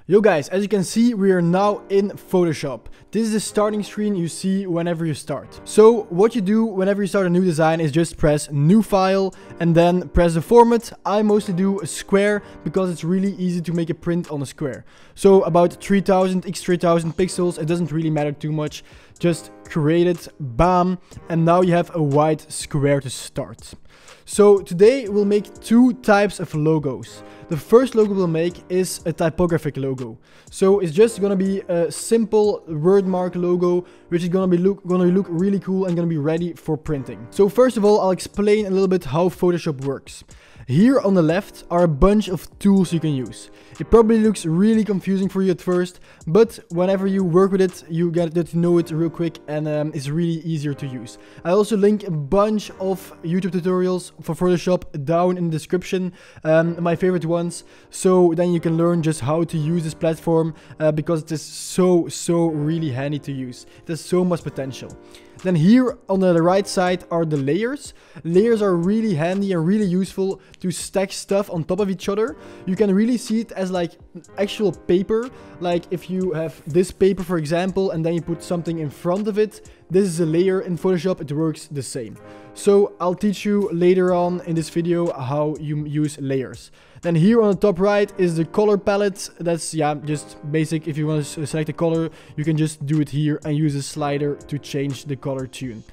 Yo guys, as you can see, we are now in Photoshop. This is the starting screen you see whenever you start. So what you do whenever you start a new design is just press new file and then press the format. I mostly do a square because it's really easy to make a print on a square. So about 3000 x 3000 pixels, it doesn't really matter too much. Just create it, bam, and now you have a white square to start. So today we'll make two types of logos. The first logo we'll make is a typographic logo. So it's just gonna be a simple word mark logo, which is gonna look really cool and gonna be ready for printing. So first of all, I'll explain a little bit how Photoshop works. Here on the left are a bunch of tools you can use. It probably looks really confusing for you at first, but whenever you work with it, you get to know it real quick and it's really easier to use. I also link a bunch of YouTube tutorials for Photoshop down in the description, my favorite ones, so then you can learn just how to use this platform because it is so really handy to use. It has so much potential. Then here on the right side are the layers. Layers are really handy and really useful to stack stuff on top of each other. You can really see it as like actual paper. Like if you have this paper, for example, and then you put something in front of it, this is a layer in Photoshop. It works the same. So I'll teach you later on in this video how you use layers. Then here on the top right is the color palette. That's, yeah, just basic. If you want to select a color, you can just do it here and use a slider to change the color tune.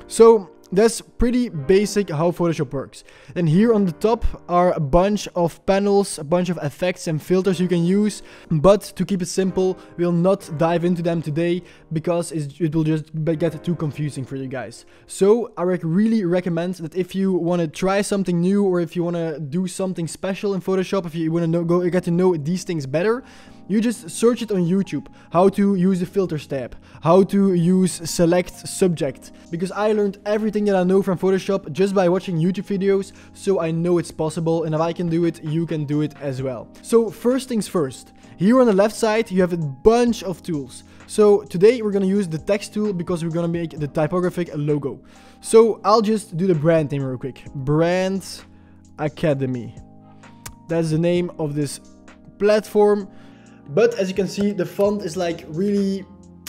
So that's pretty basic how Photoshop works. Then here on the top are a bunch of panels, a bunch of effects and filters you can use. But to keep it simple, we'll not dive into them today because it will just get too confusing for you guys. So I really recommend that if you want to try something new or if you want to do something special in Photoshop, if you want to get to know these things better, you just search it on YouTube, how to use the filters tab, how to use select subject, because I learned everything that I know from Photoshop just by watching YouTube videos, so I know it's possible, and if I can do it, you can do it as well. So first things first, here on the left side you have a bunch of tools. So today we're gonna use the text tool because we're gonna make the typographic logo. So I'll just do the brand name real quick. Brand Academy. That's the name of this platform. But as you can see, the font is like really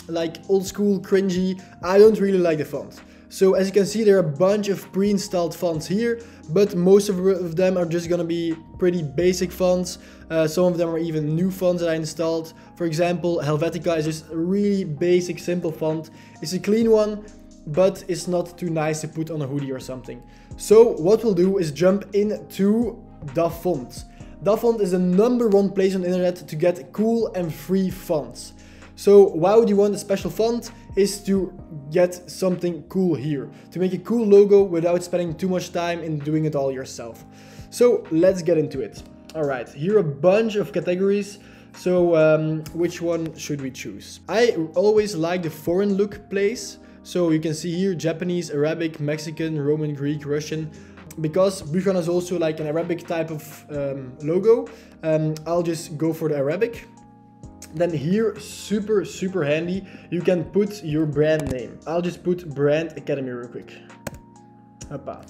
like old school, cringy. I don't really like the font. So as you can see, there are a bunch of pre-installed fonts here, but most of them are just gonna be pretty basic fonts. Some of them are even new fonts that I installed. For example, Helvetica is just a really basic, simple font. It's a clean one, but it's not too nice to put on a hoodie or something. So what we'll do is jump into DaFont. DaFont is the #1 place on the internet to get cool and free fonts. So why would you want a special font? Is to get something cool here. To make a cool logo without spending too much time in doing it all yourself. So let's get into it. Alright, here are a bunch of categories. So which one should we choose? I always like the foreign look place. So you can see here Japanese, Arabic, Mexican, Roman, Greek, Russian. Because Buchan is also like an Arabic type of logo, I'll just go for the Arabic. Then here, super handy, you can put your brand name. I'll just put Brand Academy real quick. Hoppa.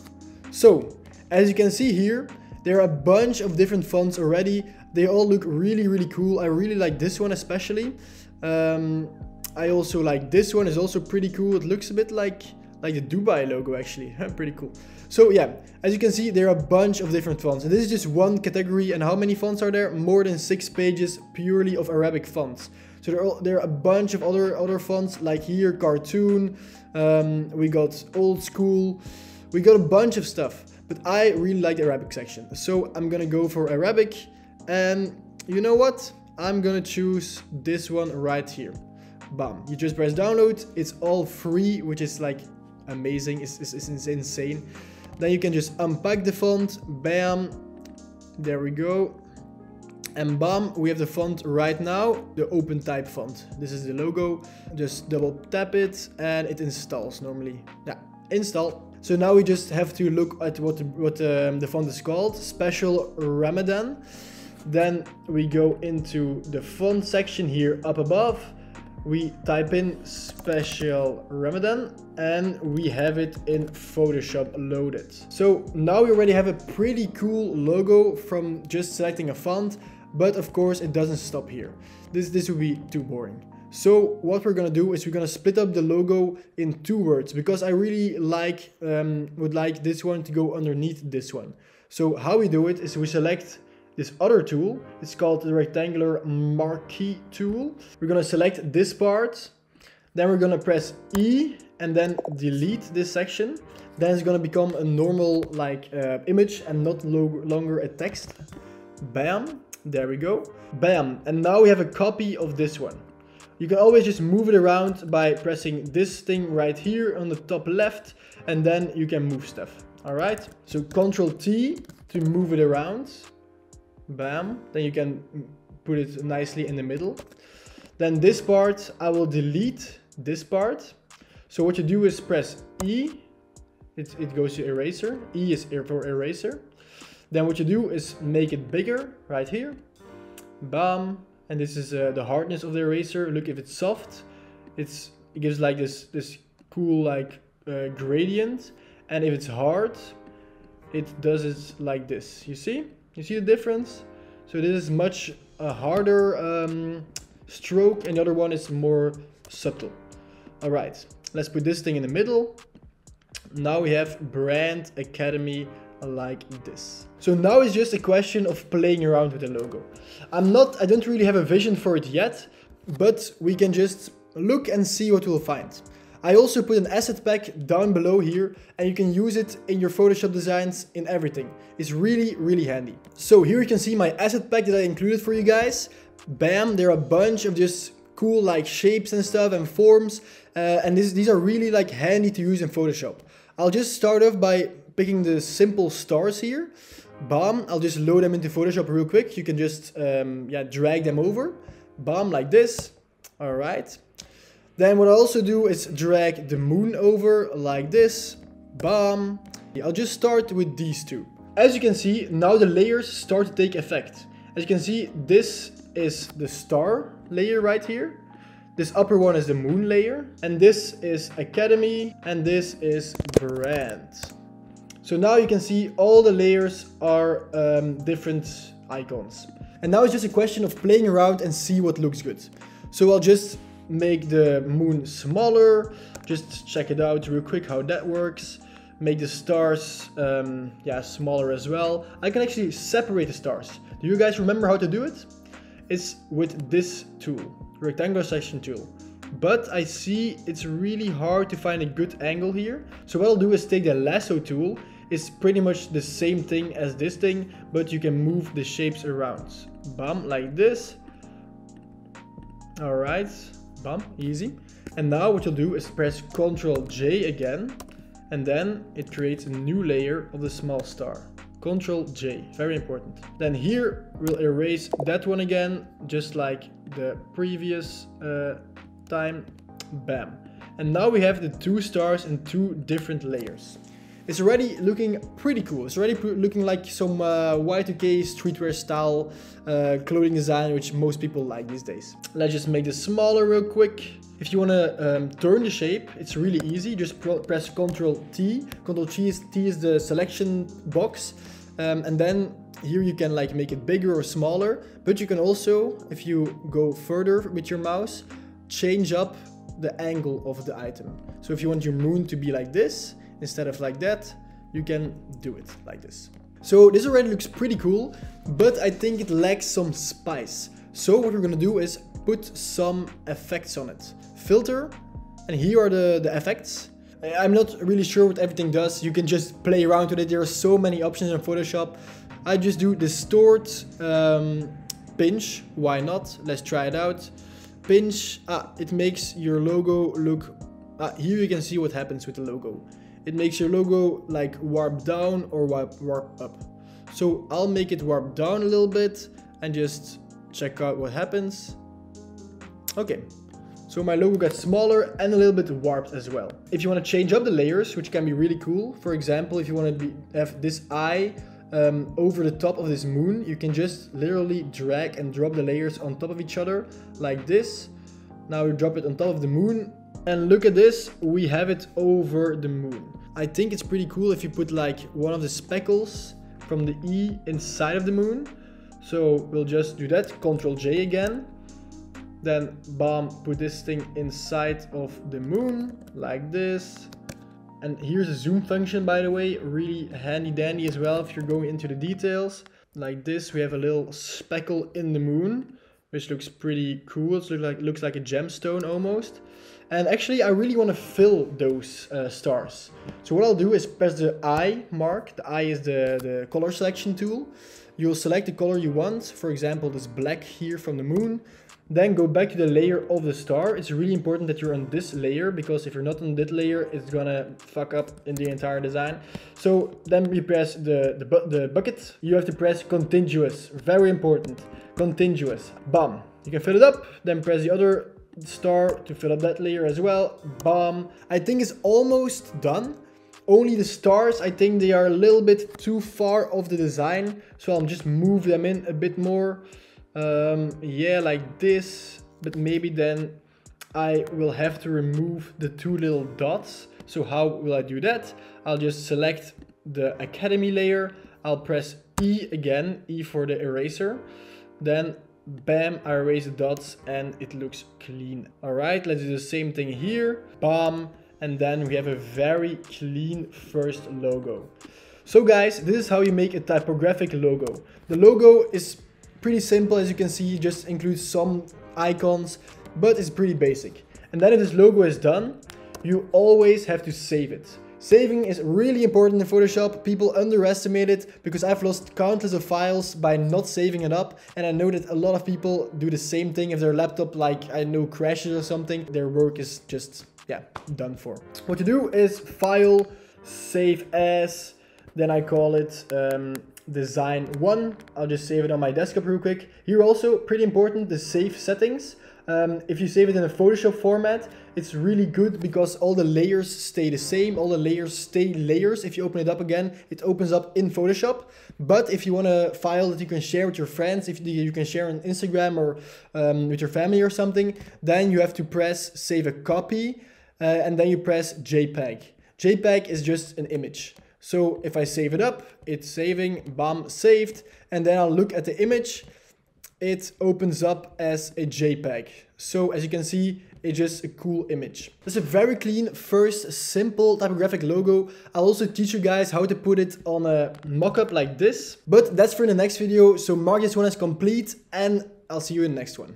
So, as you can see here, there are a bunch of different fonts already. They all look really cool. I really like this one especially. I also like this one, is also pretty cool. It looks a bit like the Dubai logo actually. Pretty cool. So yeah, as you can see, there are a bunch of different fonts. And this is just one category. And how many fonts are there? More than 6 pages purely of Arabic fonts. So there are a bunch of other fonts, like here, cartoon. We got old school. We got a bunch of stuff. But I really like the Arabic section. So I'm gonna go for Arabic. And you know what? I'm gonna choose this one right here. Bam. You just press download. It's all free, which is like amazing. It's insane. Then you can just unpack the font. Bam. There we go. And bam, we have the font right now, the open type font. This is the logo. Just double tap it and it installs normally. Yeah, install. So now we just have to look at what the font is called. Special Ramadan. Then we go into the font section here up above. We type in Special Ramadan and we have it in Photoshop loaded. So now we already have a pretty cool logo from just selecting a font. but of course it doesn't stop here. This would be too boring. So what we're gonna do is we're gonna split up the logo in 2 words, because I really would like this one to go underneath this one. So how we do it is we select this other tool. It's called the rectangular marquee tool. We're gonna select this part, then we're gonna press E and then delete this section. Then it's gonna become a normal image and not longer a text. Bam, there we go. Bam, and now we have a copy of this one. You can always just move it around by pressing this thing right here on the top left, and then you can move stuff. All right, so Ctrl T to move it around. Bam, then you can put it nicely in the middle. Then this part, I will delete this part. So what you do is press E, it goes to eraser. E is for eraser. Then what you do is make it bigger right here. Bam. And this is the hardness of the eraser. Look, if it's soft, it gives like this cool gradient. And if it's hard, it does it like this. You see the difference? So this is much harder stroke, and the other one is more subtle. All right, let's put this thing in the middle. Now we have Brand Academy like this. So now it's just a question of playing around with the logo. I don't really have a vision for it yet, but we can just look and see what we'll find. I also put an asset pack down below here, and you can use it in your Photoshop designs in everything. It's really, really handy. So here you can see my asset pack that I included for you guys. Bam, there are a bunch of just cool shapes and stuff and forms, and these are really handy to use in Photoshop. I'll just start off by picking the simple stars here. Bam, I'll just load them into Photoshop real quick. You can just drag them over. Bam, like this. All right. Then what I'll also do is drag the moon over like this. Bam. I'll just start with these two. As you can see, now the layers start to take effect. As you can see, this is the star layer right here. This upper one is the moon layer, and this is Academy, and this is Brand. So now you can see all the layers are different icons. And now it's just a question of playing around and see what looks good. So I'll just make the moon smaller, just check it out real quick how that works. Make the stars smaller as well. I can actually separate the stars. Do you guys remember how to do it? It's with this tool, rectangular section tool. But I see it's really hard to find a good angle here. So what I'll do is take the lasso tool. It's pretty much the same thing as this thing, but you can move the shapes around. Bam, like this. All right, bam, easy. And now what you'll do is press Ctrl J again, and then it creates a new layer of the small star. Ctrl J, very important. Then here we'll erase that one again, just like the previous time. Bam. And now we have the 2 stars in 2 different layers. It's already looking pretty cool. It's already looking like some Y2K streetwear style clothing design, which most people like these days. Let's just make this smaller real quick. If you want to turn the shape, it's really easy. Just press Ctrl T. Ctrl T is the selection box. And then here you can make it bigger or smaller. But you can also, if you go further with your mouse, change up the angle of the item. So if you want your moon to be like this, instead of like that, you can do it like this. So this already looks pretty cool, but I think it lacks some spice. So what we're gonna do is put some effects on it. Filter, and here are the effects. I'm not really sure what everything does. You can just play around with it. There are so many options in Photoshop. I just do distort, pinch, why not? Let's try it out. Pinch, it makes your logo look, here you can see what happens with the logo. It makes your logo warp down or warp up. So I'll make it warp down a little bit and just check out what happens. Okay, so my logo got smaller and a little bit warped as well. If you want to change up the layers, which can be really cool, for example, if you want to have this eye over the top of this moon, you can just literally drag and drop the layers on top of each other like this. Now we drop it on top of the moon. And look at this, we have it over the moon. I think it's pretty cool if you put one of the speckles from the E inside of the moon. So we'll just do that, Ctrl J again. Then bam, put this thing inside of the moon, like this. And here's a zoom function, by the way, really handy dandy as well if you're going into the details. Like this, we have a little speckle in the moon, which looks pretty cool. It looks like a gemstone almost. And actually, I really want to fill those stars. So what I'll do is press the eye mark. The eye is the color selection tool. You'll select the color you want. For example, this black here from the moon. Then go back to the layer of the star. It's really important that you're on this layer, because if you're not on that layer, it's gonna fuck up in the entire design. So then we press the bucket. You have to press contiguous, very important, contiguous, bam. You can fill it up, then press the other star to fill up that layer as well, bam. I think it's almost done. Only the stars, I think they are a little bit too far off the design. So I'll just move them in a bit more. Yeah, like this, but maybe then I will have to remove the two little dots. So how will I do that? I'll just select the Academy layer. I'll press E again, E for the eraser. Then bam, I erase the dots and it looks clean. All right, let's do the same thing here. Bam. And then we have a very clean first logo. So guys, this is how you make a typographic logo. The logo is pretty simple, as you can see, just includes some icons, but it's pretty basic. And then if this logo is done, you always have to save it. Saving is really important in Photoshop. People underestimate it because I've lost countless of files by not saving it up. And I know that a lot of people do the same thing if their laptop, like, I know, crashes or something. Their work is just, yeah, done for. What you do is File, Save As, then I call it Design 1. I'll just save it on my desktop real quick. Here also, pretty important, the save settings. If you save it in a Photoshop format, it's really good because all the layers stay the same. All the layers stay layers. If you open it up again, it opens up in Photoshop. But if you want a file that you can share with your friends, if you can share on Instagram or with your family or something, then you have to press Save a Copy and then you press JPEG. JPEG is just an image. So if I save it up, it's saving, bam, saved. And then I'll look at the image. It opens up as a JPEG. So as you can see, it's just a cool image. That's a very clean, first, simple typographic logo. I'll also teach you guys how to put it on a mockup like this. But that's for the next video. So mark this one as complete and I'll see you in the next one.